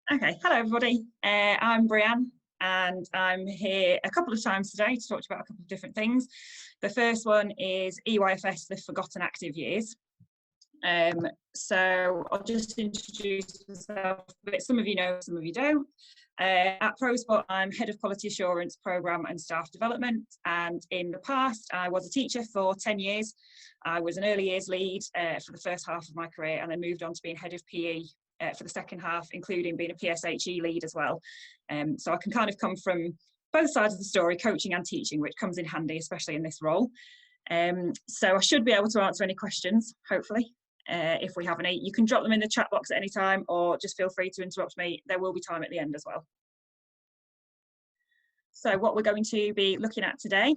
Okay, hello everybody. I'm Brianne and I'm here a couple of times today to talk to you about a couple of different things. The first one is EYFS, the Forgotten Active Years. So I'll just introduce myself, but some of you know, some of you don't. At ProSport, I'm Head of Quality Assurance, Programme and Staff Development, and in the past I was a teacher for 10 years. I was an early years lead for the first half of my career and then moved on to being Head of PE for the second half, including being a PSHE lead as well. So I can kind of come from both sides of the story, coaching and teaching, which comes in handy, especially in this role. So I should be able to answer any questions, hopefully. If we have any, you can drop them in the chat box at any time, or just feel free to interrupt me. There will be time at the end as well. So what we're going to be looking at today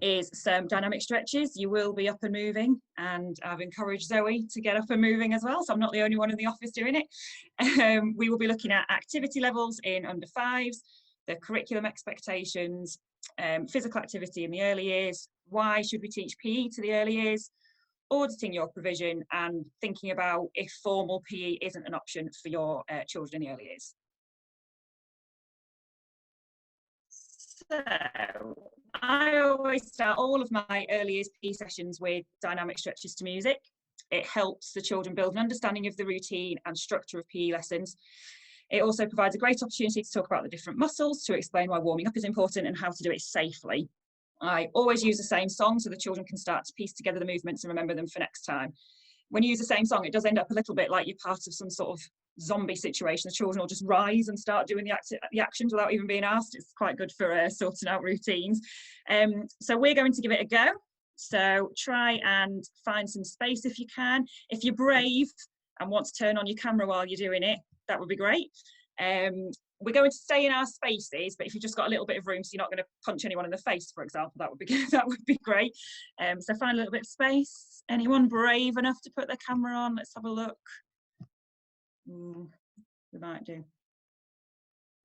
is some dynamic stretches. You will be up and moving, and I've encouraged Zoe to get up and moving as well, so I'm not the only one in the office doing it. We will be looking at activity levels in under fives, the curriculum expectations, physical activity in the early years, why should we teach PE to the early years, auditing your provision, and thinking about if formal PE isn't an option for your children in the early years. So I always start all of my early years PE sessions with dynamic stretches to music. It helps the children build an understanding of the routine and structure of PE lessons. It also provides a great opportunity to talk about the different muscles, to explain why warming up is important and how to do it safely. I always use the same song so the children can start to piece together the movements and remember them for next time. When you use the same song, it does end up a little bit like you're part of some sort of zombie situation. The children will just rise and start doing the actions without even being asked. It's quite good for sorting out routines. So we're going to give it a go. So try and find some space if you can. If you're brave and want to turn on your camera while you're doing it, that would be great. We're going to stay in our spaces, but if you've just got a little bit of room, so you're not going to punch anyone in the face, for example, that would be good. That would be great. So find a little bit of space. Anyone brave enough to put their camera on? Let's have a look. We might do.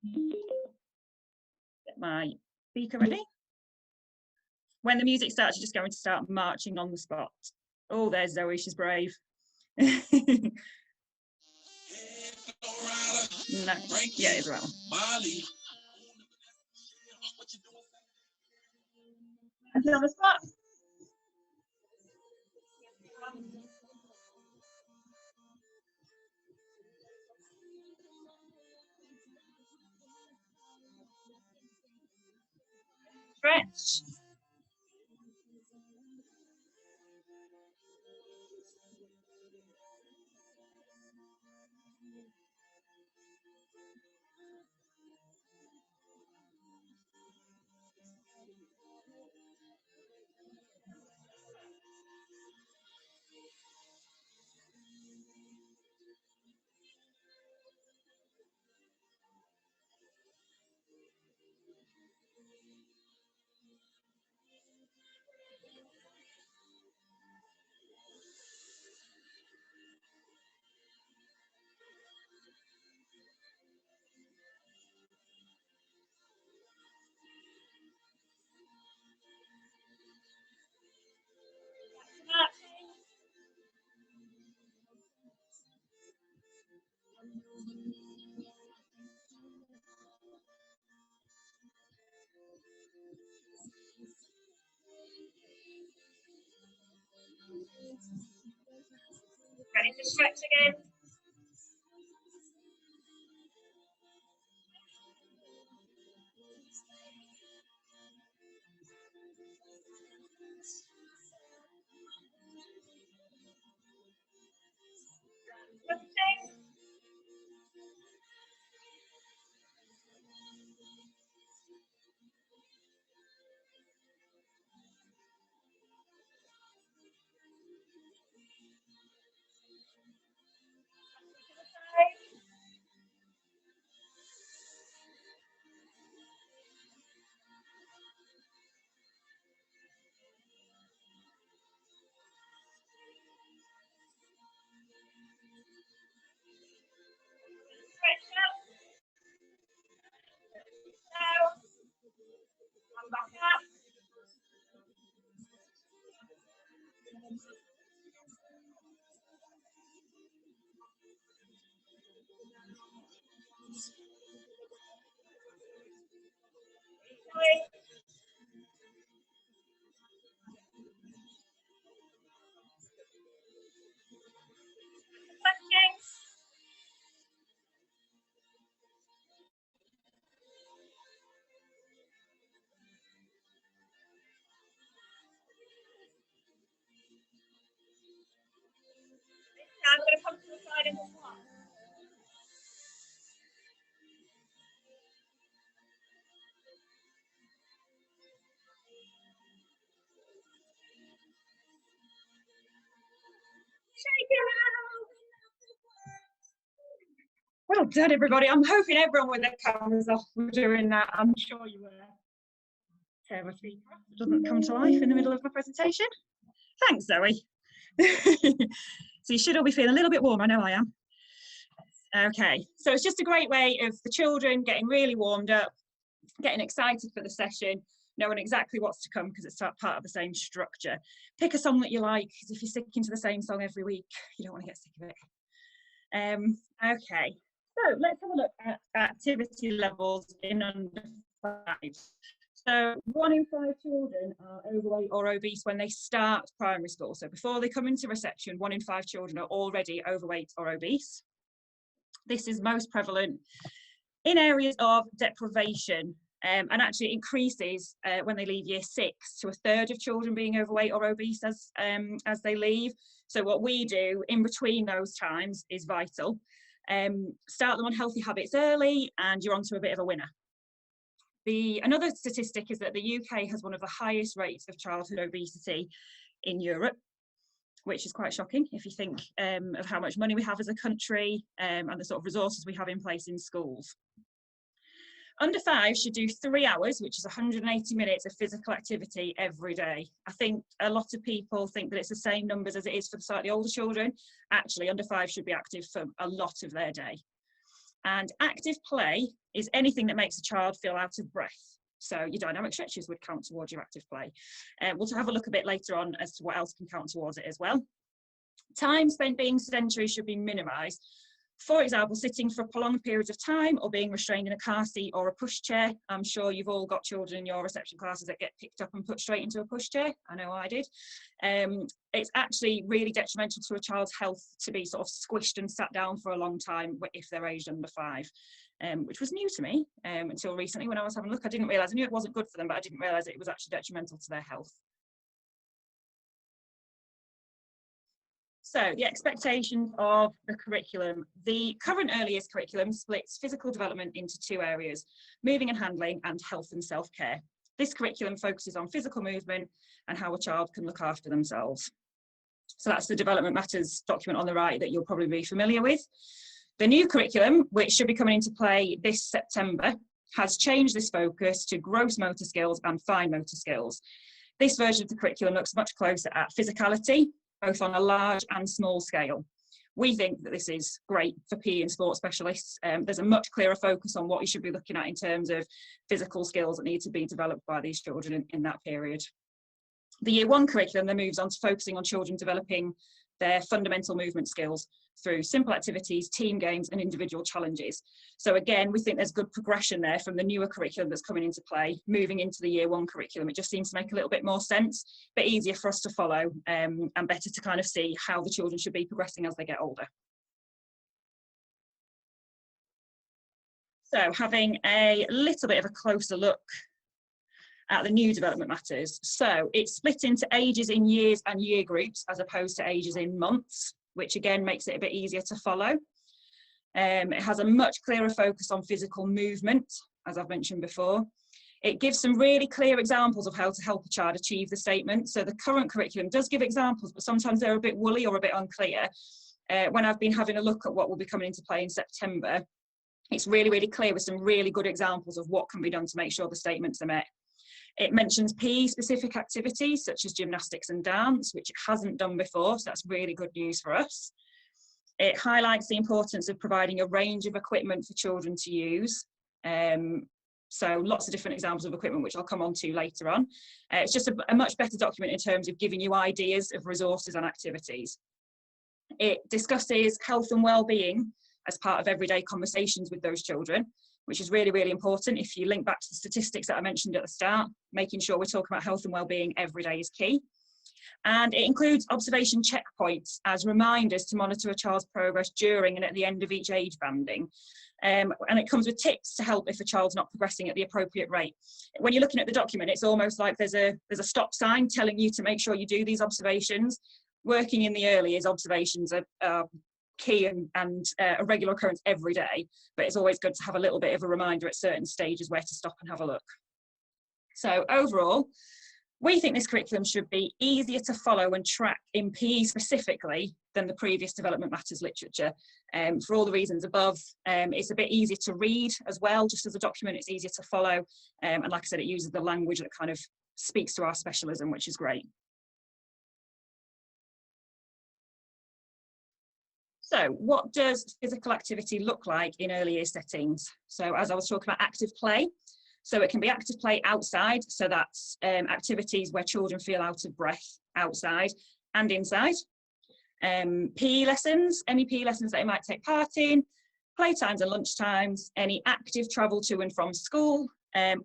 Get my speaker ready. When the music starts, you're just going to start marching on the spot. Oh, there's Zoe. She's brave. No. Yeah, as well. Okay, on the spot. Stretch. Ready to stretch again? I'm going to come to the side in this one. Shake it out. Well done, everybody. I'm hoping everyone with their cameras off were doing that. I'm sure you were. Sarah doesn't come to life in the middle of my presentation. Thanks, Zoe. So you should all be feeling a little bit warm. I know I am. Okay, so it's just a great way of the children getting really warmed up, getting excited for the session, knowing exactly what's to come because it's part of the same structure. Pick a song that you like, because if you're sticking to the same song every week, you don't want to get sick of it. Okay, so let's have a look at activity levels in under 5. So 1 in 5 children are overweight or obese when they start primary school. So before they come into reception, 1 in 5 children are already overweight or obese. This is most prevalent in areas of deprivation, and actually increases when they leave year 6 to 1/3 of children being overweight or obese as they leave. So what we do in between those times is vital. Start them on healthy habits early and you're onto a bit of a winner. Another statistic is that the UK has one of the highest rates of childhood obesity in Europe, which is quite shocking if you think of how much money we have as a country and the sort of resources we have in place in schools. Under 5 should do 3 hours, which is 180 minutes of physical activity every day. I think a lot of people think that it's the same numbers as it is for the slightly older children. Actually, under 5 should be active for a lot of their day. And active play is anything that makes a child feel out of breath. So your dynamic stretches would count towards your active play. We'll have a look a bit later on as to what else can count towards it as well. Time spent being sedentary should be minimised. For example, sitting for prolonged periods of time or being restrained in a car seat or a pushchair. I'm sure you've all got children in your reception classes that get picked up and put straight into a pushchair. I know I did. It's actually really detrimental to a child's health to be sort of squished and sat down for a long time if they're aged under 5, which was new to me until recently when I was having a look. I didn't realise, I knew it wasn't good for them, but I didn't realise it was actually detrimental to their health. So the expectations of the curriculum. The current early years curriculum splits physical development into 2 areas, moving and handling and health and self-care. This curriculum focuses on physical movement and how a child can look after themselves. So that's the development matters document on the right that you'll probably be familiar with. The new curriculum, which should be coming into play this September, has changed this focus to gross motor skills and fine motor skills. This version of the curriculum looks much closer at physicality, both on a large and small scale. We think that this is great for PE and sports specialists. There's a much clearer focus on what you should be looking at in terms of physical skills that need to be developed by these children in that period. The Year 1 curriculum then moves on to focusing on children developing their fundamental movement skills through simple activities, team games and individual challenges. So again, we think there's good progression there from the newer curriculum that's coming into play, moving into the Year 1 curriculum. It just seems to make a little bit more sense, a bit easier for us to follow and better to kind of see how the children should be progressing as they get older. So having a little bit of a closer look at the new development matters. So it's split into ages in years and year groups as opposed to ages in months, which again makes it a bit easier to follow. It has a much clearer focus on physical movement, as I've mentioned before. It gives some really clear examples of how to help a child achieve the statement. So the current curriculum does give examples, but sometimes they're a bit woolly or a bit unclear. When I've been having a look at what will be coming into play in September, it's really, really clear with some really good examples of what can be done to make sure the statements are met. It mentions PE-specific activities such as gymnastics and dance, which it hasn't done before, so that's really good news for us. It highlights the importance of providing a range of equipment for children to use. So lots of different examples of equipment, which I'll come on to later on. It's just a much better document in terms of giving you ideas of resources and activities. It discusses health and well-being as part of everyday conversations with those children. which is really, really important. If you link back to the statistics that I mentioned at the start, making sure we're talking about health and wellbeing every day is key. And it includes observation checkpoints as reminders to monitor a child's progress during and at the end of each age banding. And it comes with tips to help if a child's not progressing at the appropriate rate. When you're looking at the document, it's almost like there's a stop sign telling you to make sure you do these observations. Working in the early years, observations are key and a regular occurrence every day, but it's always good to have a little bit of a reminder at certain stages where to stop and have a look. So overall, we think this curriculum should be easier to follow and track in PE specifically than the previous development matters literature. For all the reasons above, it's a bit easier to read as well, just as a document, it's easier to follow. And like I said, it uses the language that kind of speaks to our specialism, which is great. So what does physical activity look like in early year settings? So as I was talking about active play, so it can be active play outside, so that's activities where children feel out of breath outside and inside. PE lessons, any PE lessons that they might take part in, playtimes and lunchtimes, any active travel to and from school.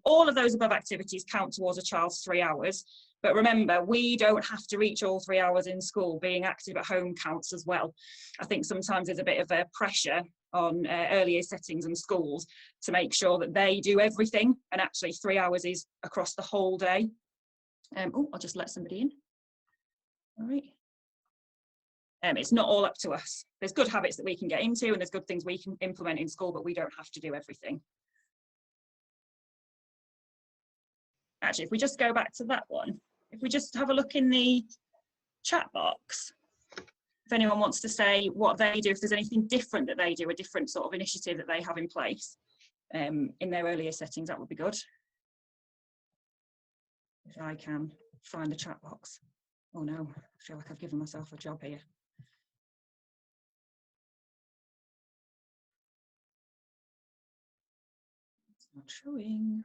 All of those above activities count towards a child's 3 hours. But remember, we don't have to reach all 3 hours in school. Being active at home counts as well. I think sometimes there's a bit of a pressure on early year settings and schools to make sure that they do everything, and actually 3 hours is across the whole day. Oh, I'll just let somebody in. All right. It's not all up to us. There's good habits that we can get into and there's good things we can implement in school, but we don't have to do everything. Actually, if we just go back to that one, if we just have a look in the chat box, if anyone wants to say what they do, if there's anything different that they do, a different sort of initiative that they have in place in their earlier settings, that would be good. If I can find the chat box. Oh no, I feel like I've given myself a job here. It's not showing.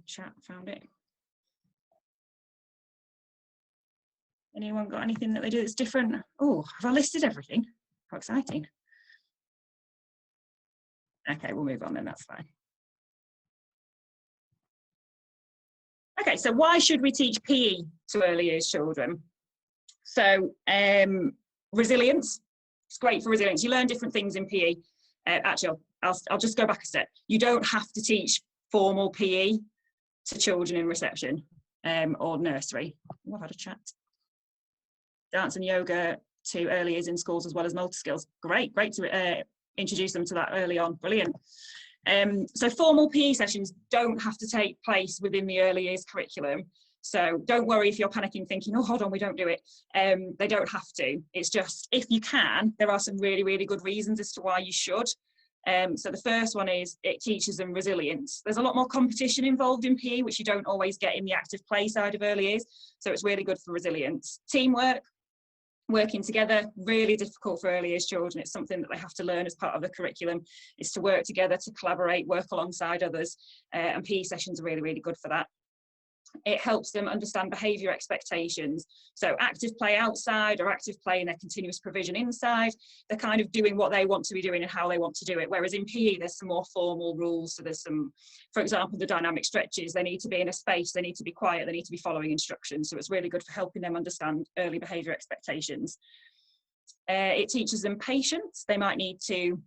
Chat, found it. Anyone got anything that they do that's different? Oh, have I listed everything? How exciting. Okay, we'll move on then, that's fine. Okay, so why should we teach PE to early years children? So resilience, it's great for resilience. You learn different things in PE. Actually, I'll just go back a step. You don't have to teach formal PE to children in reception or nursery. Oh, I've had a chat. Dance and yoga to early years in schools as well as multi-skills. Great to introduce them to that early on, brilliant. So formal PE sessions don't have to take place within the early years curriculum. So don't worry if you're panicking thinking, oh, hold on, we don't do it. They don't have to. It's just, if you can, there are some really, really good reasons as to why you should. So the first one is it teaches them resilience. There's a lot more competition involved in PE, which you don't always get in the active play side of early years. So it's really good for resilience. Teamwork, working together, really difficult for early years children. It's something that they have to learn as part of the curriculum, is to work together, to collaborate, work alongside others. And PE sessions are really, really good for that. It helps them understand behaviour expectations. So active play outside or active play in their continuous provision inside, they're kind of doing what they want to be doing and how they want to do it. Whereas in PE, there's some more formal rules. So there's some, for example, the dynamic stretches, they need to be in a space, they need to be quiet, they need to be following instructions. So it's really good for helping them understand early behaviour expectations. It teaches them patience. They might need to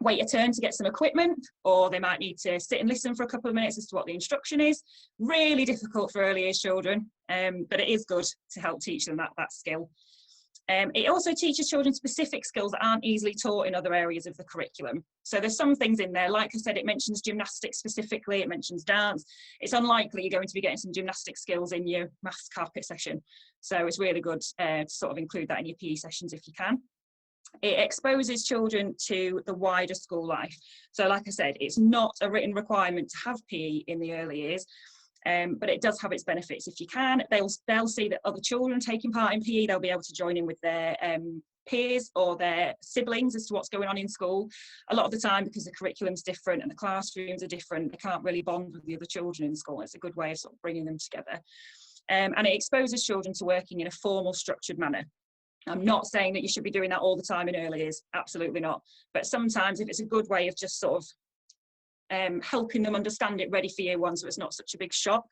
wait a turn to get some equipment, or they might need to sit and listen for a couple of minutes as to what the instruction is. Really difficult for early years children, but it is good to help teach them that skill. It also teaches children specific skills that aren't easily taught in other areas of the curriculum. So there's some things in there, like I said, it mentions gymnastics specifically, it mentions dance. It's unlikely you're going to be getting some gymnastic skills in your maths carpet session. So it's really good to sort of include that in your PE sessions if you can. It exposes children to the wider school life. So like I said, it's not a written requirement to have PE in the early years, but it does have its benefits if you can. They'll see that other children taking part in PE, they'll be able to join in with their peers or their siblings as to what's going on in school. A lot of the time, because the curriculum's different and the classrooms are different, they can't really bond with the other children in school. It's a good way of sort of bringing them together. And it exposes children to working in a formal, structured manner. I'm not saying that you should be doing that all the time in early years, absolutely not. But sometimes if it's a good way of just sort of helping them understand it ready for year one, so it's not such a big shock.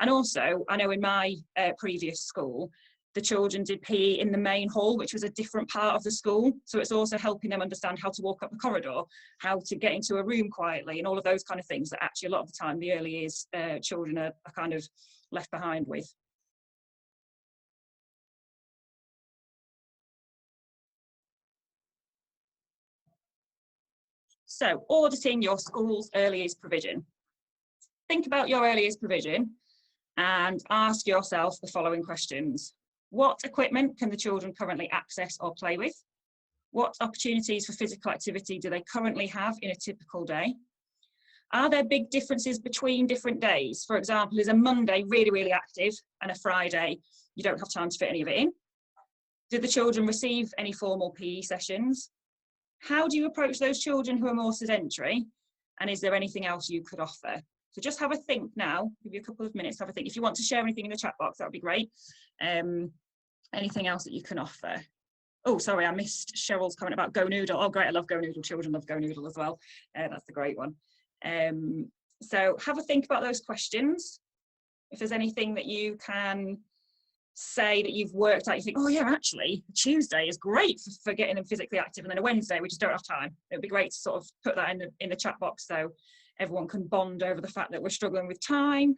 And also, I know in my previous school, the children did PE in the main hall, which was a different part of the school. So it's also helping them understand how to walk up the corridor, how to get into a room quietly, and all of those kind of things that actually a lot of the time the early years children are kind of left behind with. So auditing your school's early years provision. Think about your early years provision and ask yourself the following questions. What equipment can the children currently access or play with? What opportunities for physical activity do they currently have in a typical day? Are there big differences between different days? For example, is a Monday really, really active and a Friday you don't have time to fit any of it in? Do the children receive any formal PE sessions? How do you approach those children who are more sedentary? And is there anything else you could offer? So just have a think now, give you a couple of minutes to have a think. If you want to share anything in the chat box, that would be great. Anything else that you can offer? Oh, sorry, I missed Cheryl's comment about Go Noodle. Oh, great, I love Go Noodle. Children love Go Noodle as well. That's a great one. So have a think about those questions. If there's anything that you can say that you've worked out, you think, oh yeah, actually, Tuesday is great for getting them physically active, and then a Wednesday, we just don't have time. It would be great to sort of put that in the chat box so everyone can bond over the fact that we're struggling with time.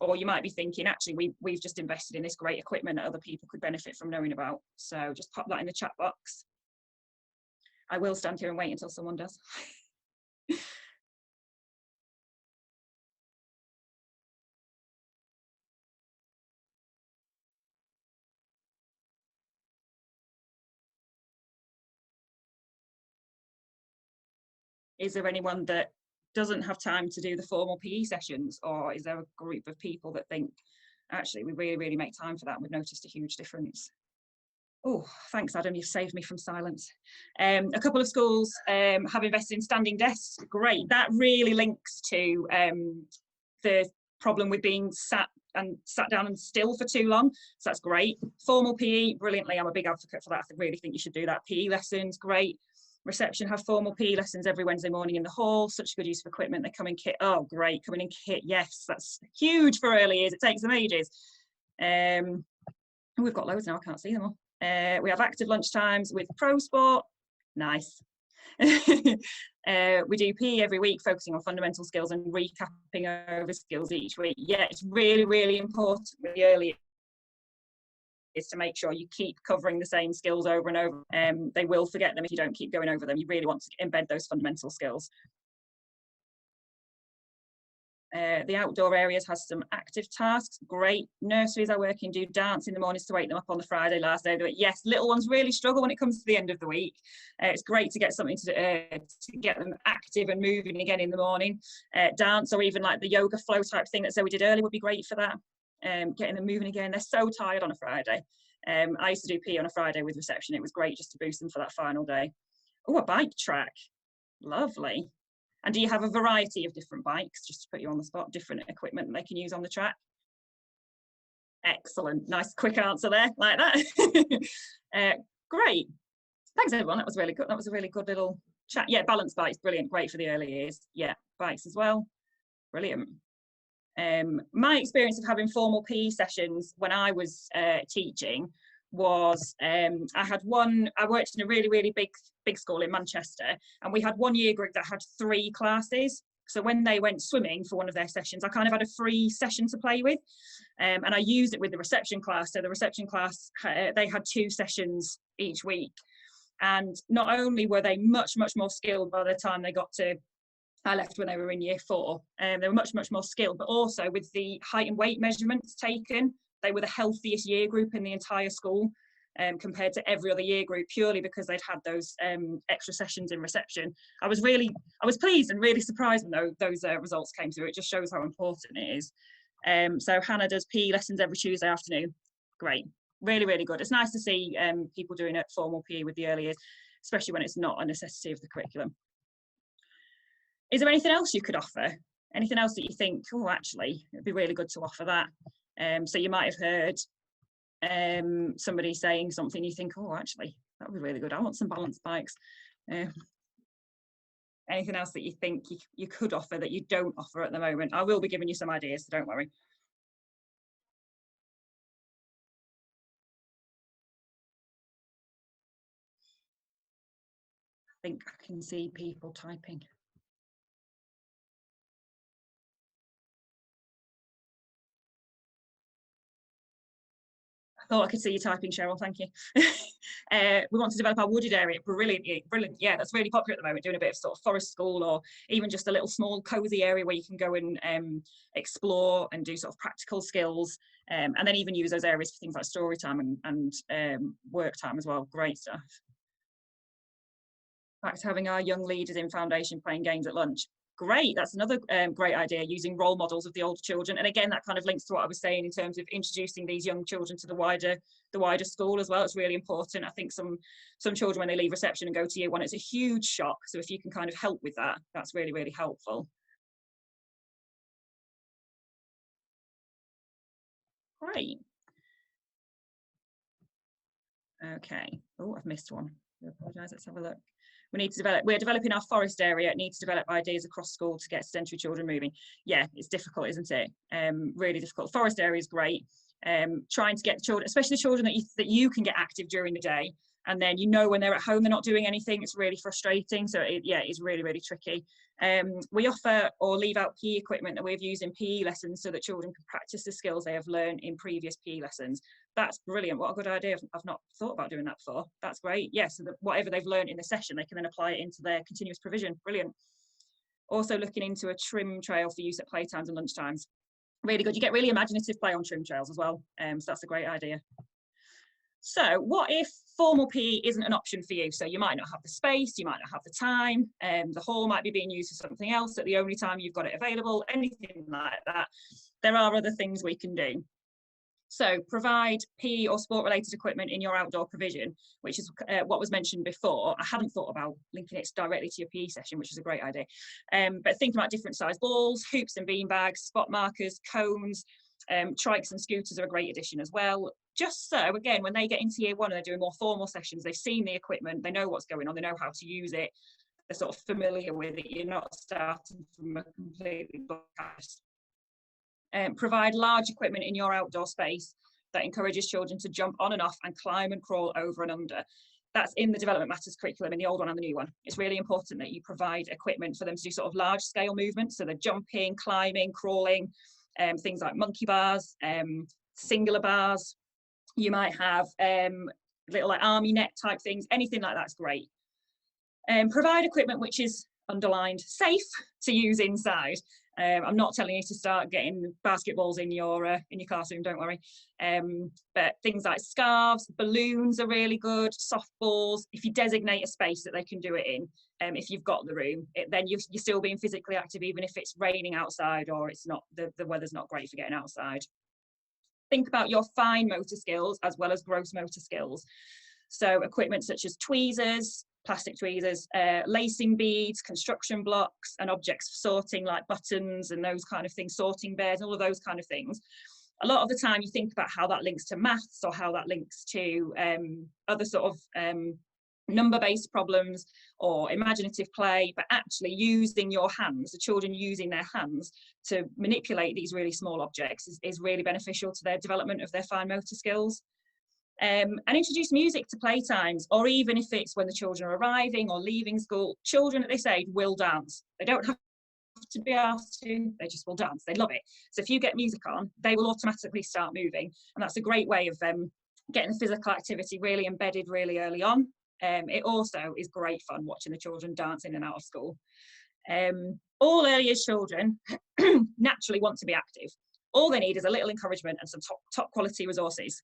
Or you might be thinking, actually, we've just invested in this great equipment that other people could benefit from knowing about. So just pop that in the chat box. I will stand here and wait until someone does. Is there anyone that doesn't have time to do the formal PE sessions, or is there a group of people that think, actually, we really, really make time for that and we've noticed a huge difference? Oh, thanks, Adam, you've saved me from silence. A couple of schools have invested in standing desks. Great. That really links to the problem with being sat down and still for too long. So that's great. Formal PE, brilliantly. I'm a big advocate for that. I really think you should do that. PE lessons, great. Reception have formal PE lessons every Wednesday morning in the hall. Such good use of equipment. They come in kit. Oh, great. Coming in kit. Yes, that's huge for early years. It takes them ages. We've got loads now. I can't see them all. We have active lunchtimes with pro sport. Nice. We do PE every week, focusing on fundamental skills and recapping over skills each week. Yeah, it's really, really important with the early is to make sure you keep covering the same skills over and over. They will forget them if you don't keep going over them. You really want to embed those fundamental skills. The outdoor areas has some active tasks. Great. Nurseries are working, do dance in the mornings to wake them up on the Friday last day of the week. Yes, little ones really struggle when it comes to the end of the week. It's great to get something to get them active and moving again in the morning. Dance, or even like the yoga flow type thing that we did earlier would be great for that. Getting them moving again. They're so tired on a Friday. I used to do PE on a Friday with reception. It was great just to boost them for that final day. Oh, a bike track. Lovely. And do you have a variety of different bikes, just to put you on the spot, different equipment that they can use on the track? Excellent. Nice quick answer there, like that. Great. Thanks, everyone. That was really good. That was a really good little chat. Yeah, balance bikes, brilliant. Great for the early years. Yeah, bikes as well. Brilliant. My experience of having formal PE sessions when I was teaching was I worked in a really, really big school in Manchester, and we had one year group that had 3 classes. So when they went swimming for one of their sessions, I kind of had a free session to play with, and I used it with the reception class. So the reception class, they had 2 sessions each week, and not only were they much more skilled by the time they got to, I left when they were in year 4, they were much more skilled, but also with the height and weight measurements taken, they were the healthiest year group in the entire school, compared to every other year group, purely because they'd had those extra sessions in reception. I was pleased and really surprised when those results came through. It just shows how important it is. So Hannah does PE lessons every Tuesday afternoon. Great, really, really good. It's nice to see people doing it formal PE with the early years, especially when it's not a necessity of the curriculum. Is there anything else you could offer? Anything else that you think, oh, actually, it'd be really good to offer that? So you might have heard somebody saying something, you think, oh, actually, that would be really good. I want some balance bikes. Anything else that you think you could offer that you don't offer at the moment? I will be giving you some ideas, so don't worry. I think I can see people typing. I thought I could see you typing, Cheryl, thank you. We want to develop our wooded area. Brilliant, brilliant. Yeah, that's really popular at the moment, doing a bit of sort of forest school, or even just a little small cozy area where you can go and explore and do sort of practical skills, and then even use those areas for things like story time and work time as well. Great stuff. In fact, having our young leaders in foundation playing games at lunch. Great, that's another great idea, using role models of the older children. And again, that kind of links to what I was saying in terms of introducing these young children to the wider school as well. It's really important. I think some children, when they leave reception and go to year one, it's a huge shock. So if you can kind of help with that, that's really, really helpful. Great. Okay. Oh, I've missed one. I apologise. Let's have a look. We're developing our forest area. It needs to develop ideas across school to get sedentary children moving. Yeah, it's difficult, isn't it? Really difficult. Forest area is great. Trying to get children, especially children that you can get active during the day, and then when they're at home they're not doing anything. It's really frustrating. So it's really, really tricky. We offer or leave out PE equipment that we've used in PE lessons so that children can practice the skills they have learned in previous PE lessons. That's brilliant. What a good idea. I've not thought about doing that before. That's great. Yeah, so that whatever they've learned in the session, they can then apply it into their continuous provision. Brilliant. Also looking into a trim trail for use at playtimes and lunchtimes. Really good. You get really imaginative play on trim trails as well. So that's a great idea. So what if formal PE isn't an option for you? So you might not have the space, you might not have the time, the hall might be being used for something else at the only time you've got it available, anything like that. There are other things we can do. So provide PE or sport related equipment in your outdoor provision, which is what was mentioned before. I hadn't thought about linking it directly to your PE session, which is a great idea. But thinking about different size balls, hoops and bean bags, spot markers, cones, trikes and scooters are a great addition as well. Just so, again, when they get into year one and they're doing more formal sessions, they've seen the equipment, they know what's going on, they know how to use it, they're sort of familiar with it. You're not starting from a completely blank canvas. Provide large equipment in your outdoor space that encourages children to jump on and off and climb and crawl over and under. That's in the Development Matters curriculum, in the old one and the new one. It's really important that you provide equipment for them to do sort of large scale movements. So they're jumping, climbing, crawling, things like monkey bars, singular bars. You might have little like army net type things, anything like that's great. Provide equipment which is underlined safe to use inside. I'm not telling you to start getting basketballs in your classroom, don't worry. But things like scarves, balloons are really good, softballs. If you designate a space that they can do it in, if you've got the room, then you're still being physically active, even if it's raining outside or it's not, the weather's not great for getting outside. Think about your fine motor skills as well as gross motor skills. So equipment such as tweezers, plastic tweezers, lacing beads, construction blocks, and objects for sorting like buttons and those kind of things, sorting bears, all of those kind of things. A lot of the time you think about how that links to maths or how that links to other sort of number-based problems or imaginative play, but actually using your hands, the children using their hands to manipulate these really small objects is really beneficial to their development of their fine motor skills. And introduce music to playtimes, or even if it's when the children are arriving or leaving school, children at this age will dance. They don't have to be asked to, they just will dance. They love it. So if you get music on, they will automatically start moving. And that's a great way of getting the physical activity really embedded really early on. It also is great fun watching the children dance in and out of school. All early years children naturally want to be active. All they need is a little encouragement and some top quality resources.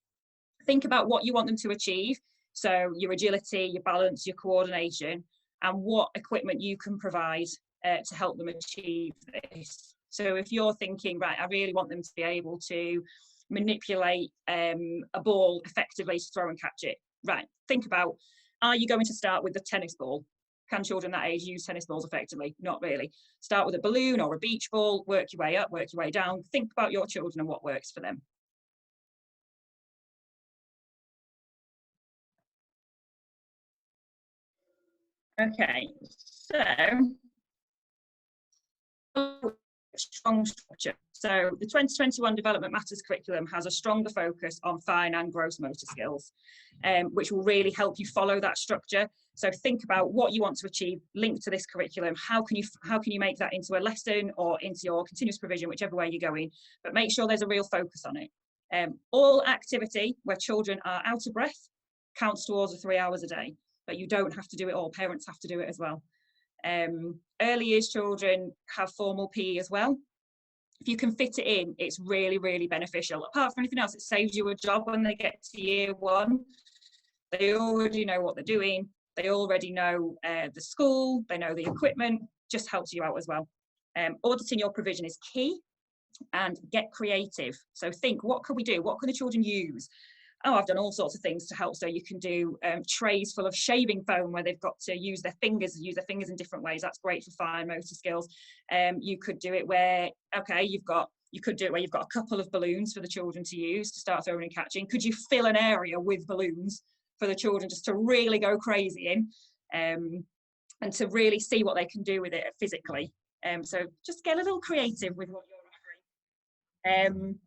Think about what you want them to achieve. So your agility, your balance, your coordination, and what equipment you can provide to help them achieve this. So if you're thinking, right, I really want them to be able to manipulate a ball effectively to throw and catch it. Right, think about, are you going to start with the tennis ball? Can children that age use tennis balls effectively? Not really. Start with a balloon or a beach ball, work your way up, work your way down. Think about your children and what works for them. Okay, so strong structure. So the 2021 Development Matters curriculum has a stronger focus on fine and gross motor skills, which will really help you follow that structure. So think about what you want to achieve, linked to this curriculum. How can you make that into a lesson or into your continuous provision, whichever way you're going, but make sure there's a real focus on it. All activity where children are out of breath counts towards the 3 hours a day, but you don't have to do it all. Parents have to do it as well. Early years children have formal PE as well. If you can fit it in, it's really, really beneficial. Apart from anything else, it saves you a job when they get to year 1. They already know what they're doing. They already know the school, they know the equipment, just helps you out as well. Auditing your provision is key, and get creative. So think, what can we do? What can the children use? Oh, I've done all sorts of things to help. So you can do trays full of shaving foam where they've got to use their fingers in different ways. That's great for fine motor skills. You could do it where, okay, you could do it where you've got a couple of balloons for the children to use to start throwing and catching. Could you fill an area with balloons for the children just to really go crazy in, and to really see what they can do with it physically? So just get a little creative with what you're offering.